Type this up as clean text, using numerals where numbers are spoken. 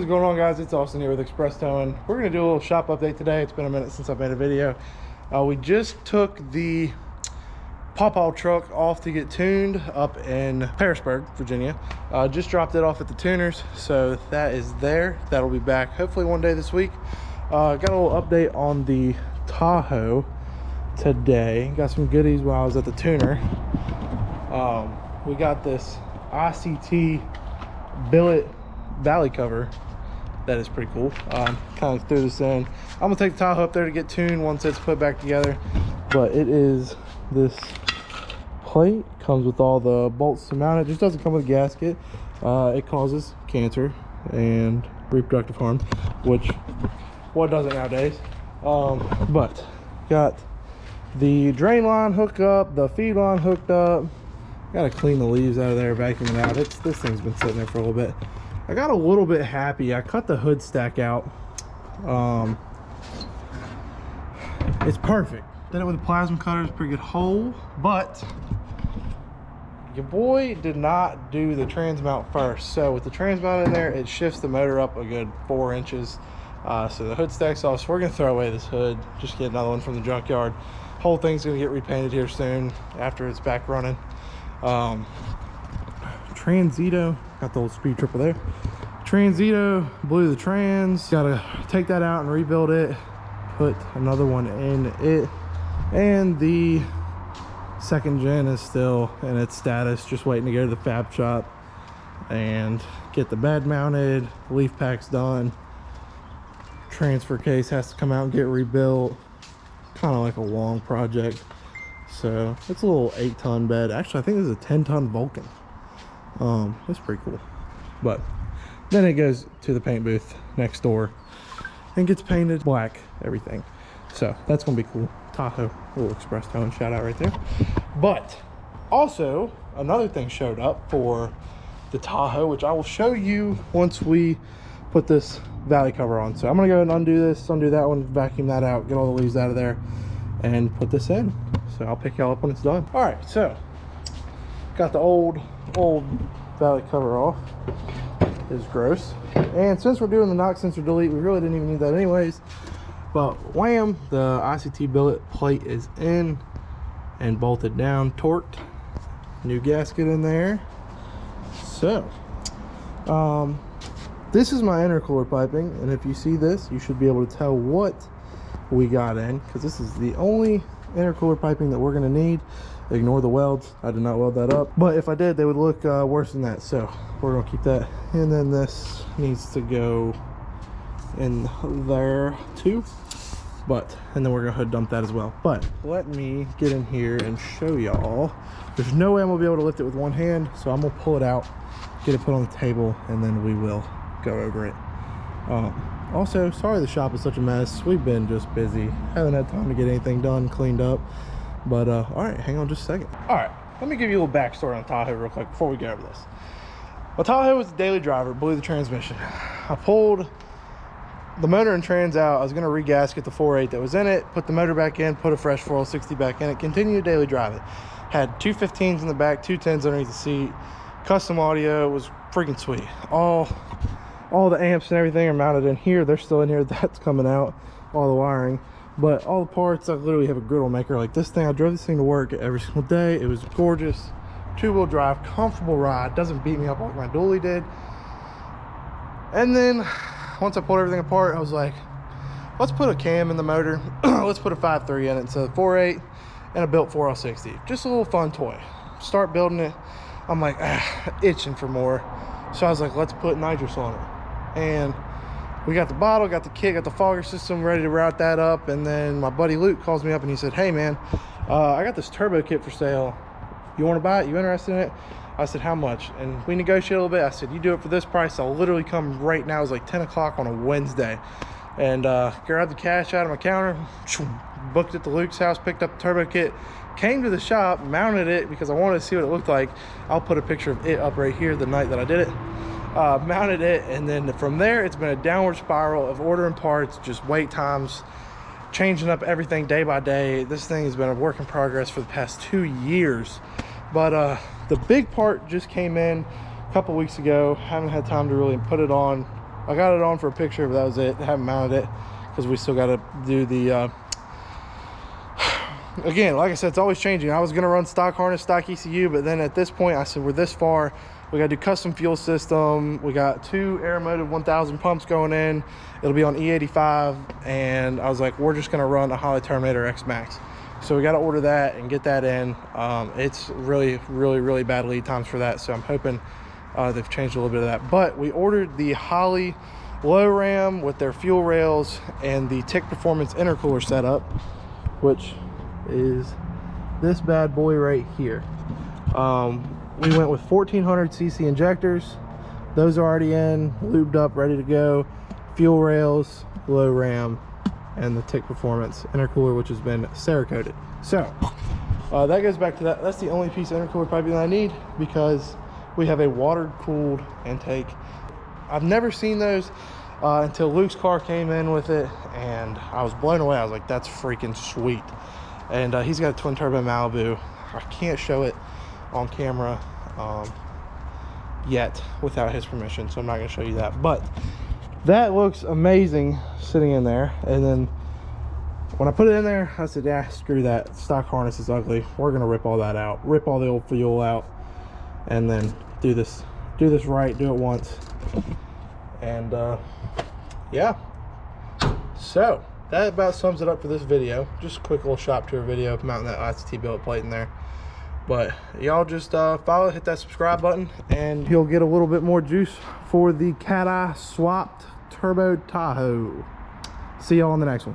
is going on, guys? It's Austin here with Express Towing. We're going to do a little shop update today. It's been a minute since I've made a video. We just took the pawpaw truck off to get tuned up in Harrisburg, Virginia. Just dropped it off at the tuners, so that is there. That'll be back hopefully one day this week. Got a little update on the Tahoe today. Got some goodies while I was at the tuner. We got this ICT billet valley cover that is pretty cool. Kind of threw this in. I'm gonna take the Tahoe up there to get tuned once it's put back together, but it is this plate. Comes with all the bolts to mount it. Just doesn't come with a gasket. It causes cancer and reproductive harm, which what doesn't nowadays. But got the drain line hooked up, the feed line hooked up. Gotta clean the leaves out of there, vacuum it out. This thing's been sitting there for a little bit. I got a little bit happy. I cut the hood stack out. It's perfect. Did it with a plasma cutter. It's a pretty good hole, but your boy did not do the trans mount first. So with the trans mount in there, it shifts the motor up a good 4 inches. So the hood stack's off. So we're gonna throw away this hood. Just get another one from the junkyard. Whole thing's gonna get repainted here soon after it's back running. Transito, got the old speed triple there. Transito blew the trans. Gotta take that out and rebuild it, put another one in it, and the second gen is still in its status, just waiting to go to the fab shop and get the bed mounted, leaf packs done. Transfer case has to come out and get rebuilt. Kind of like a long project. So it's a little 8-ton bed. Actually, I think this is a 10-ton Vulcan. That's pretty cool. But then it goes to the paint booth next door and gets painted black, everything. So that's gonna be cool. Tahoe, little Express Towing shout out right there. But also another thing showed up for the Tahoe, which I will show you once we put this valley cover on. So I'm gonna go and undo this, undo that one, vacuum that out, get all the leaves out of there, and put this in. So I'll pick y'all up when it's done. All right, so got the old valley cover off. It's gross. And since we're doing the knock sensor delete, we really didn't even need that anyways. But wham, the ICT billet plate is in and bolted down, torqued. New gasket in there. So this is my intercooler piping, and if you see this, you should be able to tell what we got in, because this is the only intercooler piping that we're going to need. Ignore the welds. I did not weld that up, but if I did, they would look worse than that. So we're going to keep that. And then this needs to go in there too, and then we're going to hood dump that as well. But let me get in here and show y'all. There's no way I'm going to be able to lift it with one hand, so I'm going to pull it out, get it put on the table, and then we will go over it. Also, sorry the shop is such a mess. We've been just busy. Haven't had time to get anything done, cleaned up. But, all right, hang on just a second. All right, let me give you a little backstory on Tahoe real quick before we go over this. Well, Tahoe was a daily driver, blew the transmission. I pulled the motor and trans out. I was going to re-gasket the 4.8 that was in it, put the motor back in, put a fresh 460 back in it, continue to daily drive it. Had 2 15s in the back, 2 10s underneath the seat. Custom audio was freaking sweet. All the amps and everything are mounted in here. They're still in here. That's coming out, all the wiring. But all the parts, I literally have a griddle maker like this thing. I drove this thing to work every single day. It was gorgeous. 2-wheel drive, comfortable ride. Doesn't beat me up like my dually did. And then once I pulled everything apart, I was like, let's put a cam in the motor. Let's put a 5.3 in it. So 4.8 and a built 4L60. Just a little fun toy. Start building it. I'm like, itching for more. So I was like, let's put nitrous on it. And we got the bottle, got the kit, got the fogger system, ready to route that up. And then my buddy Luke calls me up and he said, hey man, I got this turbo kit for sale. You want to buy it? You interested in it? I said, how much? And we negotiated a little bit. I said, you do it for this price, I'll literally come right now. It was like 10 o'clock on a Wednesday. And grabbed the cash out of my counter, booked at the Luke's house, picked up the turbo kit, came to the shop, mounted it because I wanted to see what it looked like. I'll put a picture of it up right here the night that I did it. Mounted it, and then from there it's been a downward spiral of ordering parts, just wait times, changing up everything day by day. This thing has been a work in progress for the past 2 years. But the big part just came in a couple weeks ago. Haven't had time to really put it on, I got it on for a picture, but that was it. I haven't mounted it because we still got to do the again, like I said, it's always changing. I was going to run stock harness, stock ECU, but then at this point I said, we're this far, we got to do custom fuel system. We got 2 Aeromotive 1000 pumps going in. It'll be on E85, and I was like, we're just going to run a Holley Terminator X Max. So we got to order that and get that in. It's really bad lead times for that, so I'm hoping they've changed a little bit of that. But we ordered the Holley low ram with their fuel rails and the TIC Performance intercooler setup, which is this bad boy right here. We went with 1400 cc injectors. Those are already in, lubed up, ready to go. Fuel rails, low ram, and the TIC Performance intercooler, which has been Cerakoted. So that goes back to that. That's the only piece of intercooler piping that I need, because we have a water cooled intake. I've never seen those until Luke's car came in with it, and I was blown away. I was like, that's freaking sweet. And he's got a twin turbo Malibu. I can't show it on camera yet without his permission, so I'm not going to show you that. But that looks amazing sitting in there. And then when I put it in there, I said, yeah, screw that. Stock harness is ugly. We're going to rip all that out, rip all the old fuel out, and then do this right, do it once. And yeah, so that about sums it up for this video. Just a quick little shop tour video, mounting that ICT billet plate in there. But y'all just follow, hit that subscribe button, and you'll get a little bit more juice for the Cateye swapped turbo Tahoe. See y'all on the next one.